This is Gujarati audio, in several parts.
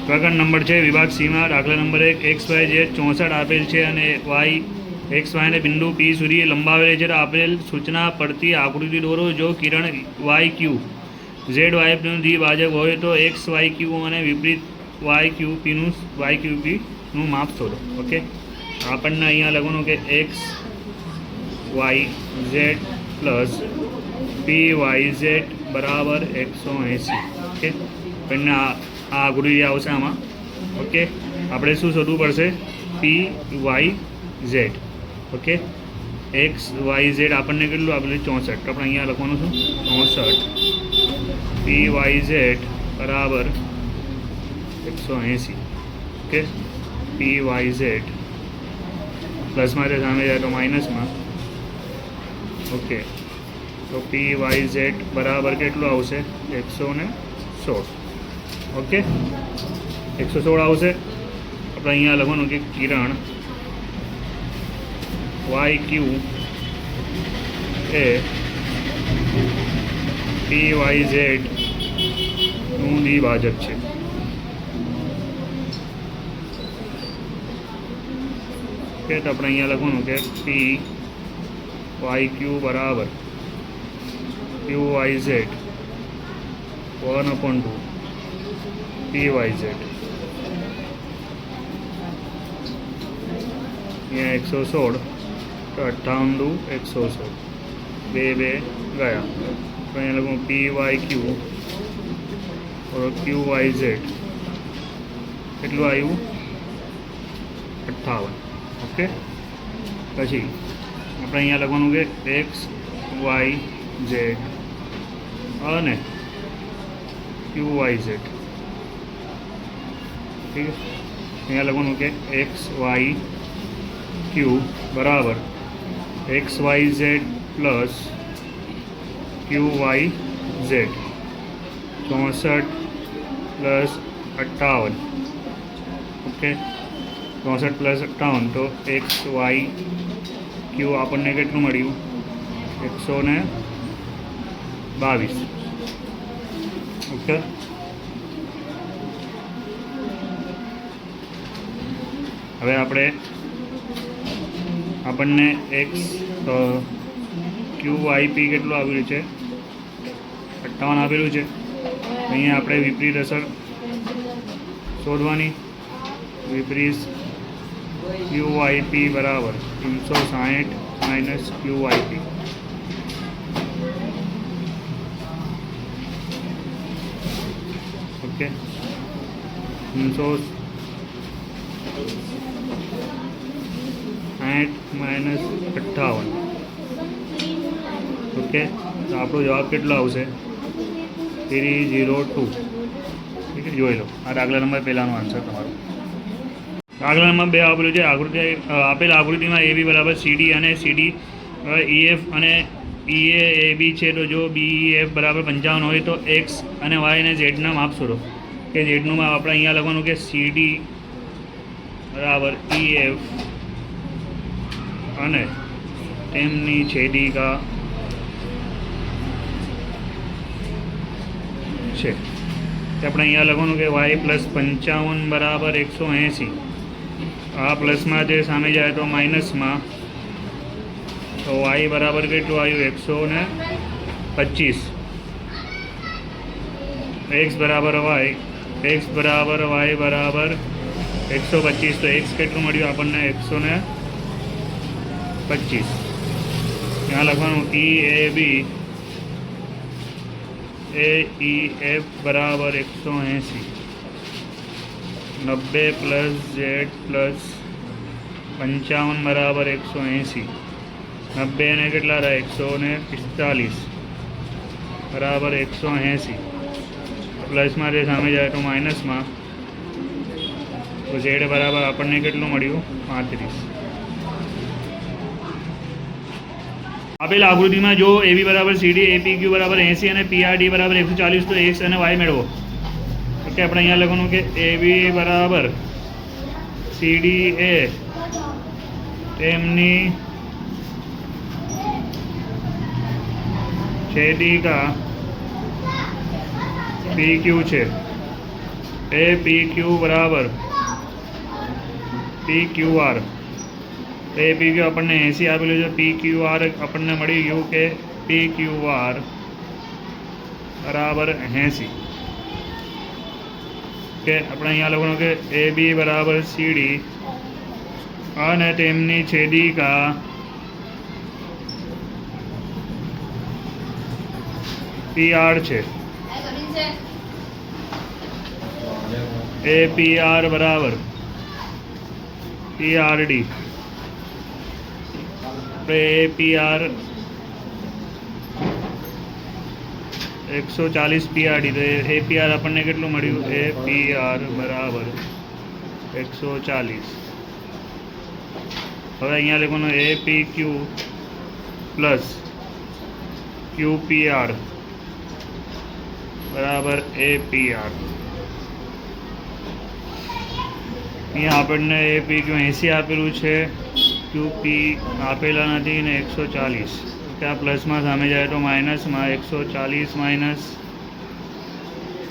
પ્રકરણ નંબર છે વિભાગ સીમાં દાખલા નંબર 1 XY Z 64 આપેલ છે અને y XY ને બિંદુ P સુધી લંબાવેલ છે. તો આપેલ સૂચના પડતી આકૃતિ દોરો. જો કિરણ YQ ZY નું દ્વિભાજક હોય તો XYQ અને વિપરીત YQP નું માપ શોધો. ઓકે, આપણને અહીંયા લખવાનું કે XYZ પ્લસ PYZ બરાબર 180. ઓકે, આપણને આ આકૃતિ આવશે આમાં. ઓકે, આપણે શું શોધવું પડશે? PYZ. ઓકે, XYZ આપણને કેટલું આપેલું? 64. તો આપણે અહીંયા લખવાનું છું 64. PYZ બરાબર 180. ઓકે, PYZ પ્લસમાં સામે જાય તો માઇનસમાં. ઓકે, તો PYZ બરાબર કેટલું આવશે? 116. ઓકે, 116 આવશે. આપણે અહીંયા લખવાનું કે કિરણ YQ એ PYZ નું દ્વિભાજક છે. ઓકે, તો આપણે અહીંયા લખવાનું કે PYQ બરાબર QYZ 1/2 PYZ. यहाँ 116 तो 58 116 બે ગયા. તો અહીંયા લખું PYQ और QYZ કેટલું આવ્યું? 58. ઓકે, પછી આપણે અહીંયા લખવાનું કે XYZ અને QYZ. ठीक है, यहाँ लगवानु के XYQ बराबर XYZ plus QYZ 64 plus 58. Okay, 64 plus 58 तो XYQ आपने કેટલું મળ્યું? 122. ओके, હવે આપણને QYP કેટલું આવેલું છે? 58 આપેલું છે. અહીંયા આપણે વિપરીત અસર શોધવાની. વિપરીત QYP બરાબર 360 minus QYP. Okay, 360 minus 58. Okay, તો આપણો જવાબ કેટલો આવશે? 302. ઠીક છે, જોઈ લો. આ દાખલા નંબર પહેલાંનો આન્સર તમારો. દાખલા નંબર 2 આપેલું છે આપેલ આકૃતિમાં AB બરાબર CD અને CD EF અને EAB છે. તો જો BEF બરાબર 55 હોય તો X અને Y અને Z ના માપ શોધો. કે Z નું માપ આપણે અહીંયા લખવાનું કે CD બરાબર EF અને તેમની છેદિકા છે. આપણે અહીંયા લખવાનું કે Y પ્લસ 55 બરાબર 180. આ પ્લસમાં જે સામે જાય તો માઇનસમાં. તો Y બરાબર કેટલું આવ્યું? 125. X બરાબર Y બરાબર 125. તો X કેટલું મળ્યું આપણને? 125. यहाँ લખવાનું EAB AEF બરાબર 180. 90 પ્લસ Z પ્લસ 55 બરાબર 180. 90 ને કેટલા રહ્યા? 145 બરાબર 180. પ્લસમાં જે સામે જાય તો માઇનસમાં. તો Z બરાબર આપણને કેટલું મળ્યું? 35. આપેલ આકૃતિમાં જો AB બરાબર CD, APQ બરાબર 80 અને PRD બરાબર 140 તો X અને Y મેળવો. ઓકે, આપણે અહીંયા લખવાનું કે AB બરાબર CD એ તેમની છેદિકા PQ છે એ પી ક્યુ બરાબર પી ક્યુ આર. એ પી ક્યુ આપણને 80 આપેલું છે. પી ક્યુ આર આપણને મળી ગયું કે પી ક્યુ આર બરાબર 80. કે આપણે અહીંયા લખવાનું કે એ બી બરાબર સી ડી અને તેમની છેદિકા પી આર છે. એ પી આર બરાબર પી આર ડી. આપણે એ P R 140 P R D. તો એ પી આર આપણને કેટલું મળ્યું? એ પી આર બરાબર 140. હવે અહીંયા લખવાનું એ પી ક્યુ પ્લસ ક્યુ પી આર બરાબર એ પી આર. અહીંયા આપણને એ પી ક્યુ 80 આપેલું છે, ક્યુ પી આપેલા નથી ને 140. ત્યાં પ્લસમાં સામે જાય તો માઇનસમાં 140 માઇનસ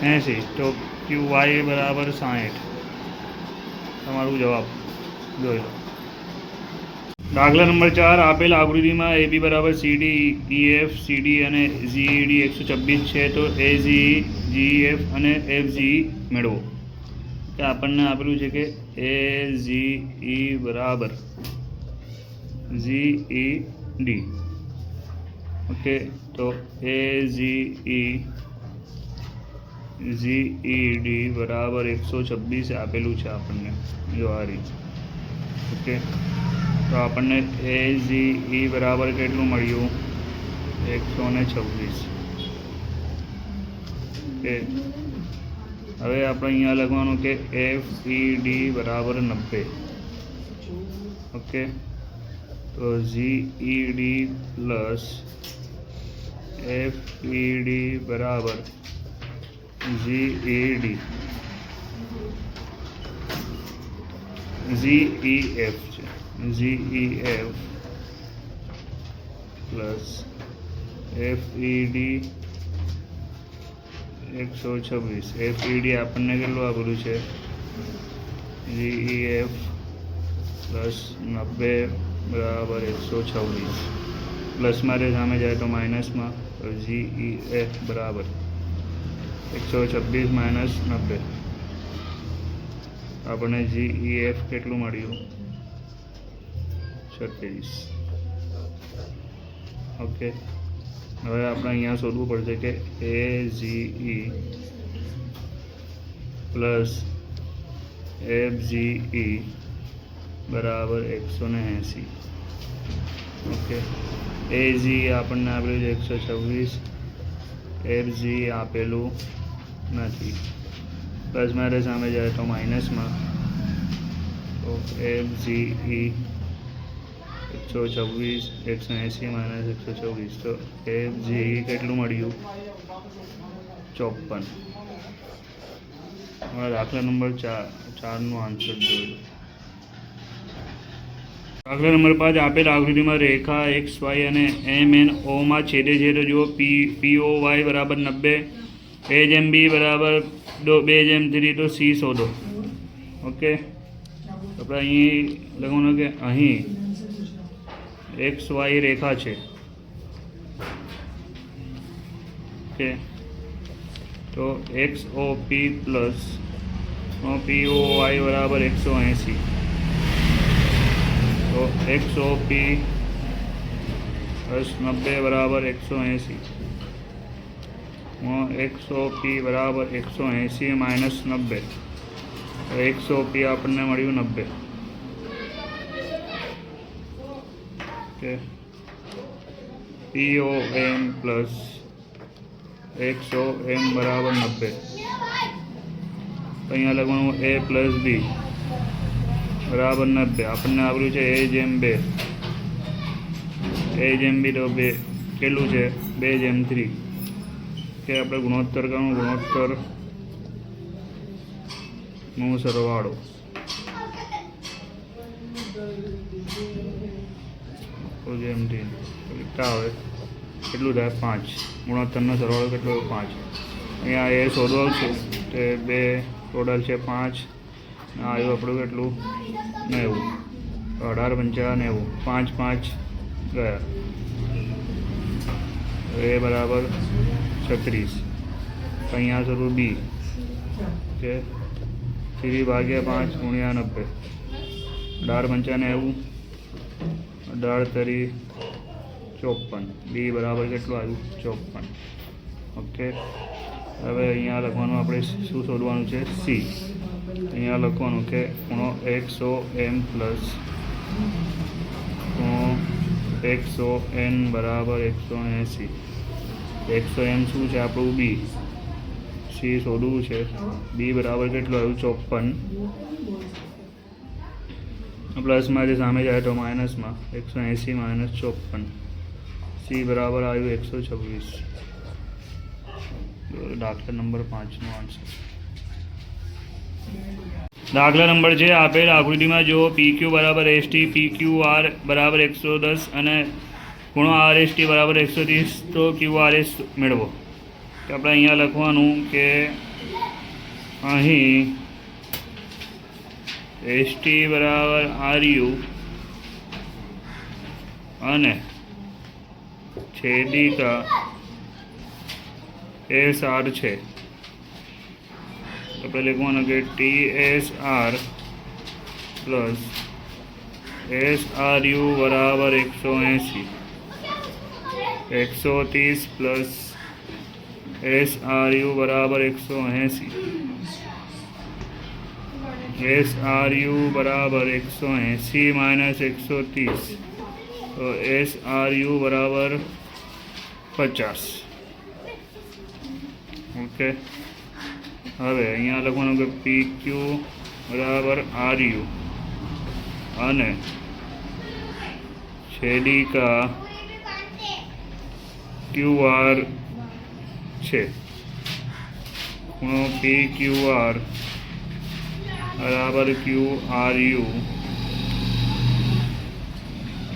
80 તો ક્યુ વાય બરાબર 60. તમારું જવાબ જોઈ લો. દાખલા નંબર 4. આપેલ આકૃતિમાં એ બી બરાબર C D E F C D અને જી ડી 126 છે. તો એ જી જી એફ અને એફ જી મેળવો. કે આપણને આપેલું છે કે એ જી ઈ બરાબર જી ઈ ડી. ઓકે, તો એ જી ઈ ડી બરાબર 126 આપેલું છે આપણને. જો આ રીત. ઓકે, તો આપણને એ જી ઈ બરાબર કેટલું મળ્યું? 126. ઓકે, હવે આપણે અહીંયા લખવાનું કે એફ ઈ ડી બરાબર 90. ઓકે, તો G E D plus F E D બરાબર G E D G E F છે. G E F plus F E D 126. F E D આપણને કેટલું આપેલું છે? જી ઈ એફ પ્લસ 90 બરાબર 126. પ્લસમાં રે સામે જાય તો માઇનસમાં. તો જી ઈ એફ બરાબર 126 માઇનસ 90. આપણને જી ઈ એફ કેટલું મળ્યું? 36. ઓકે, હવે આપણે અહીંયા શોધવું પડશે કે એ જી ઈ પ્લસ એફ જી ઈ બરાબર 180. ઓકે, એ જી આપણને આપેલું છે 126. એફ જી આપેલું નથી. પ્લસમાં રે સામે જાય તો માઇનસમાં. તો એફ જી ઈ 126 180 માઇનસ 126. તો એફ જી ઈ કેટલું મળ્યું? 54. હવે દાખલા નંબર 4નો આન્સર જોયું. દાખલા નંબર 5. આપેલ આકૃતિમાં રેખા એક્સ વાય અને એમ એન ઓમાં છેદે છે. તો જુઓ પી ઓ વાય બરાબર 90, એ જેમ બી બરાબર 2/3. તો સી શોધો. ઓકે, આપણે અહીં લખવાનું કે અહીં એક્સ વાય રેખા છે. ઓકે, તો એક્સ ઓ પી પ્લસ પી ઓ વાય બરાબર 180. તો એક્સ ઓ પી પ્લસ 90 બરાબર 180. એક્સ ઓ પી બરાબર 180 માઇનસ 90. તો એક્સ ઓ પી આપણને મળ્યું 90. ઓકે, પી ઓ એમ પ્લસ એક્સ ઓ એમ બરાબર 90. અહીંયા લખવાનું એ પ્લસ બી બરાબર 90. આપણને આવેલું છે એ જેમ 2. એ જેમ બી તો 2 કેટલું છે? 2/3. કે આપણે ગુણોત્તર કરવાનું. ગુણોત્તરનો સરવાળો. જેમ લીધા હોય કેટલું થાય? 5. ગુણોત્તરનો સરવાળો કેટલો? 5. અહીંયા એ શોધવાનું છે તે 2 ટોટલ છે 5 ને આવ્યું આપણું કેટલું 90. 18 પંચા 90, 5 5 ગયા, એ બરાબર 36. અહીંયા જરૂર બી કે 3 ભાગ્યા 5 ગુણ્યા 90, 18 પંચા 90, 18 તરી 54, બી બરાબર કેટલું આવ્યું 54. ઓકે, હવે અહીંયા લખવાનું આપણે શું શોધવાનું છે સી. અહીંયા લખવાનું કે ખૂણો 100m પ્લસ ખૂણો 100n બરાબર 180. 100m શું છે આપણું બી, સી શોધવું છે. બી બરાબર કેટલું આવ્યું 54. પ્લસમાંથી સામે જાય તો માઇનસમાં 180 માઇનસ 54. સી બરાબર આવ્યું 126. દાખલા નંબર 5નો આન્સર. દાખલા નંબર છે આપેલ આકૃતિમાં જો PQ બરાબર ST, PQR બરાબર 110 અને ખૂણો RST બરાબર 130 તો QRS મેળવો. તો આપણે અહીંયા લખવાનું કે અહીં ST બરાબર RU અને છેદિકા SR છે. આપણે લખવાનું કે TSR પ્લસ SRU બરાબર 180, 130 પ્લસ SRU બરાબર 180, SRU બરાબર 180 માઇનસ 130 તો SRU બરાબર 50. ઓકે, હવે અહીંયા લખવાનું કે PQ બરાબર RU અને છેદિકા QR છે. ખૂણો PQR બરાબર QRU,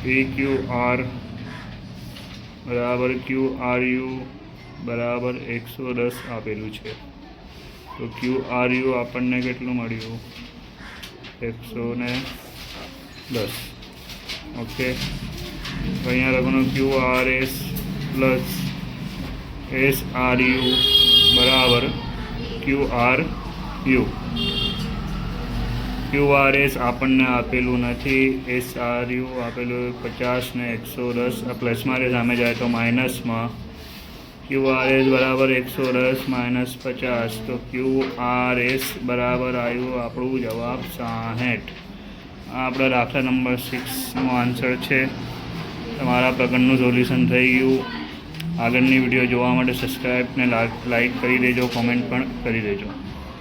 PQR બરાબર QRU બરાબર 110 આપેલું છે. તો QRU આપણને કેટલું મળ્યું 110. ઓકે, તો અહીંયા લખવાનું QRS પ્લસ SRU બરાબર QRU. QRS આપણને આપેલું નથી, SRU આપેલું 50 ને 110. આ પ્લસમાં સામે જાય તો માઇનસમાં QRS બરાબર 110 માઇનસ 50 તો QRS બરાબર આવ્યું આપણું જવાબ 60. આ આપણા દાખલા નંબર 6નો આન્સર છે. તમારા પ્રકરણનું સોલ્યુશન થઈ ગયું. આગળની વિડીયો જોવા માટે સબસ્ક્રાઈબ ને લાઈક કરી દેજો, કોમેન્ટ પણ કરી દેજો.